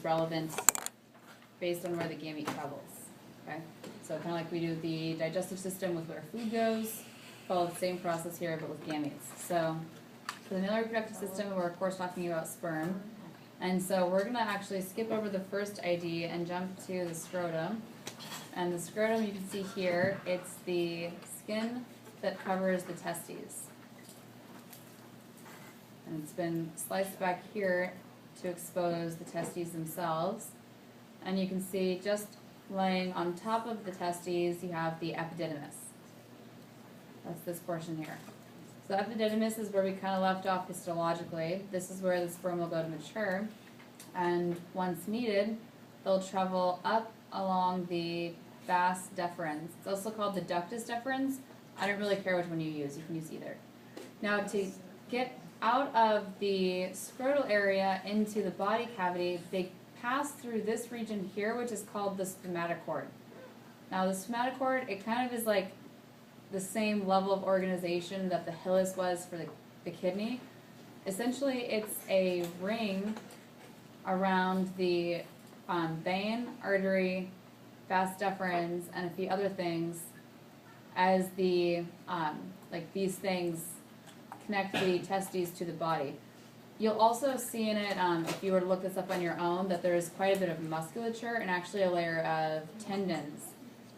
relevant based on where the gamete travels. Okay, so kind of like we do the digestive system with where food goes, follow the same process here but with gametes. So for the male reproductive system, we're of course talking about sperm. And so we're going to actually skip over the first ID and jump to the scrotum. And the scrotum, you can see here, it's the skin that covers the testes. And it's been sliced back here to expose the testes themselves. And you can see just laying on top of the testes, you have the epididymis. That's this portion here. So the epididymis is where we kind of left off histologically. This is where the sperm will go to mature. And once needed, they'll travel up along the vas deferens. It's also called the ductus deferens. I don't really care which one you use. You can use either. Now to get out of the scrotal area into the body cavity, they pass through this region here, which is called the spermatochord. Now the spermatochord, it kind of is like the same level of organization that the hilus was for the kidney. Essentially, it's a ring around the vein, artery, vas deferens, and a few other things as the, like these things connect the testes to the body. You'll also see in it, if you were to look this up on your own, that there is quite a bit of musculature and actually a layer of tendons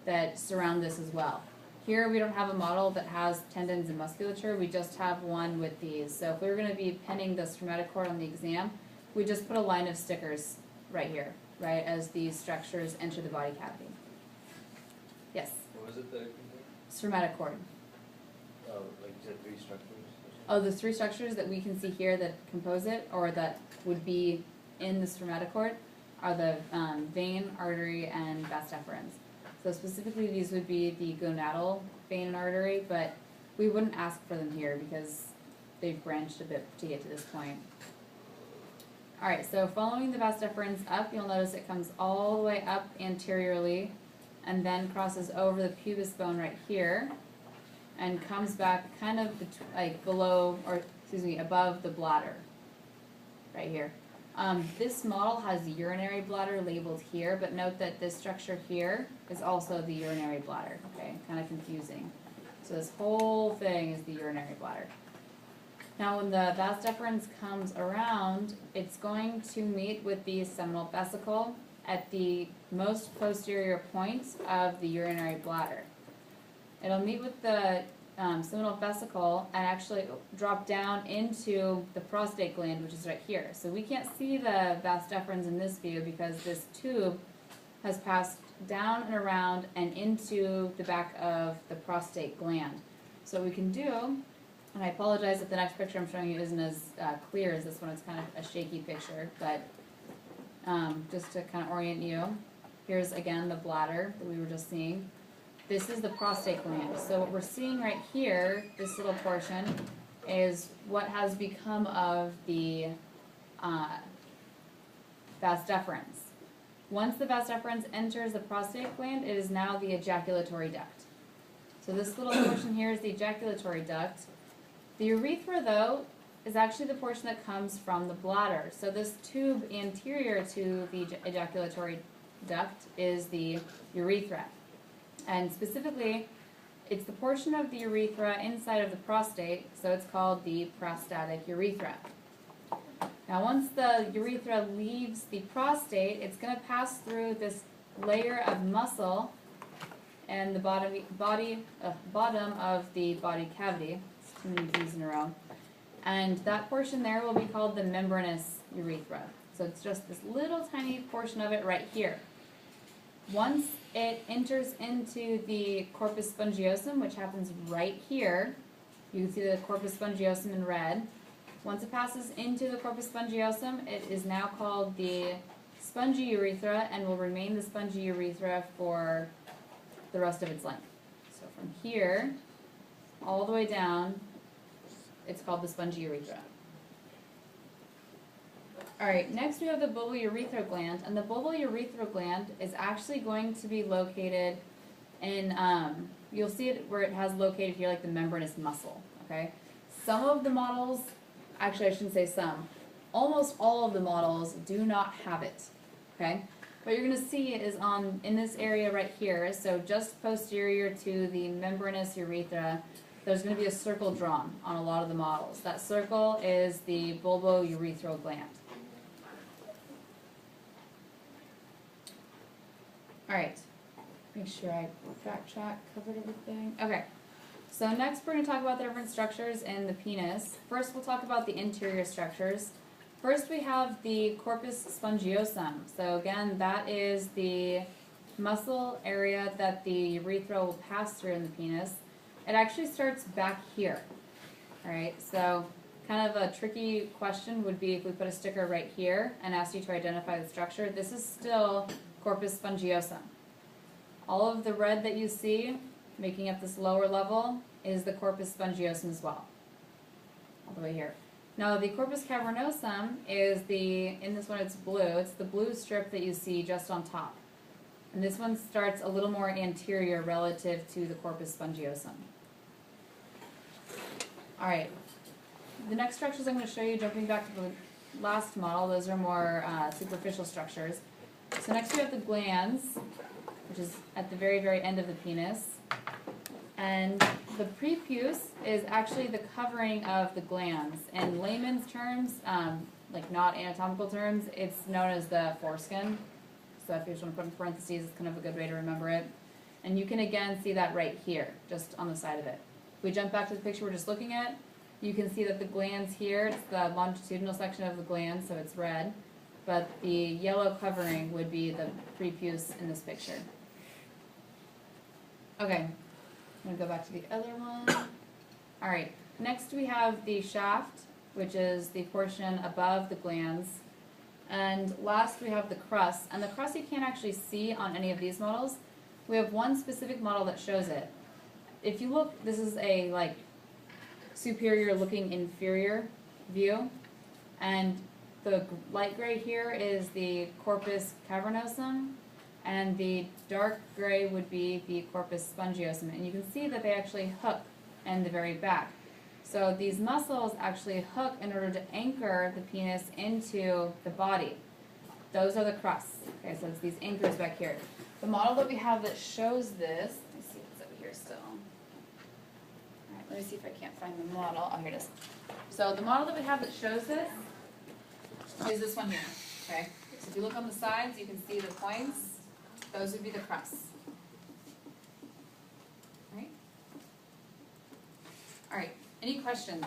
that surround this as well. Here we don't have a model that has tendons and musculature, we just have one with these. So if we were going to be pinning the spermatochord on the exam, we just put a line of stickers right here, right, as these structures enter the body cavity. Yes? What was it that it Spermatochord. Oh, like you said, 3 structures? Oh, the 3 structures that we can see here that compose it, or that would be in the spermatochord, are the vein, artery, and vas deferens. So specifically, these would be the gonadal vein and artery, but we wouldn't ask for them here because they've branched a bit to get to this point. All right, so following the vas deferens up, you'll notice it comes all the way up anteriorly and then crosses over the pubis bone right here and comes back kind of like below, or excuse me, above the bladder right here. This model has the urinary bladder labeled here, but note that this structure here is also the urinary bladder, okay? Kind of confusing. So this whole thing is the urinary bladder. Now when the vas deferens comes around, it's going to meet with the seminal vesicle at the most posterior point of the urinary bladder. It'll meet with the seminal vesicle and actually drop down into the prostate gland, which is right here. So we can't see the vas deferens in this view because this tube has passed down and around and into the back of the prostate gland. So what we can do, and I apologize if the next picture I'm showing you isn't as clear as this one, it's kind of a shaky picture, but just to kind of orient you, here's again the bladder that we were just seeing. This is the prostate gland. So what we're seeing right here, this little portion, is what has become of the vas deferens. Once the vas deferens enters the prostate gland, it is now the ejaculatory duct. So this little portion here is the ejaculatory duct. The urethra, though, is actually the portion that comes from the bladder. So this tube anterior to the ejaculatory duct is the urethra. And specifically, it's the portion of the urethra inside of the prostate, so it's called the prostatic urethra. Now once the urethra leaves the prostate, it's going to pass through this layer of muscle and the bottom of the body cavity. It's too many D's in a row. And that portion there will be called the membranous urethra. So it's just this little tiny portion of it right here. Once it enters into the corpus spongiosum, which happens right here, you can see the corpus spongiosum in red. Once it passes into the corpus spongiosum, it is now called the spongy urethra and will remain the spongy urethra for the rest of its length. So from here all the way down, it's called the spongy urethra. Alright, next we have the bulbourethral gland, and the bulbourethral gland is actually going to be located in, you'll see it where it has located here like the membranous muscle, okay? Some of the models, actually I shouldn't say some, almost all of the models do not have it. okay? What you're gonna see is in this area right here, so just posterior to the membranous urethra, there's gonna be a circle drawn on a lot of the models. That circle is the bulbourethral gland. Alright, make sure I backtrack, covered everything. Okay, so next we're gonna talk about the different structures in the penis. First we'll talk about the interior structures. First we have the corpus spongiosum. So again, that is the muscle area that the urethra will pass through in the penis. It actually starts back here. Alright, so kind of a tricky question would be if we put a sticker right here and asked you to identify the structure. This is still corpus spongiosum. All of the red that you see making up this lower level is the corpus spongiosum as well. All the way here. Now the corpus cavernosum is in this one it's blue, it's the blue strip that you see just on top. And this one starts a little more anterior relative to the corpus spongiosum. Alright, the next structures I'm going to show you, jumping back to the last model, those are more superficial structures. So next we have the glands, which is at the very, very end of the penis. And the prepuce is actually the covering of the glands. In layman's terms, like not anatomical terms, it's known as the foreskin. So if you just want to put in parentheses, it's kind of a good way to remember it. And you can again see that right here, just on the side of it. If we jump back to the picture we're just looking at, you can see that the glands here, it's the longitudinal section of the gland, so it's red. But the yellow covering would be the prepuce in this picture. Okay. I'm going to go back to the other one. Alright, next we have the shaft, which is the portion above the glands. And last we have the crus. And the crus you can't actually see on any of these models. We have one specific model that shows it. If you look, this is a like superior looking inferior view. And the light gray here is the corpus cavernosum. And the dark gray would be the corpus spongiosum. And you can see that they actually hook in the very back. So these muscles actually hook in order to anchor the penis into the body. Those are the crusts. Okay, so it's these anchors back here. The model that we have that shows this, let me see what's over here still. Alright, let me see if I can't find the model. Oh, here it is. So the model that we have that shows this is this one here. Okay, so if you look on the sides, you can see the points. Those would be the crusts. Alright? Alright, any questions?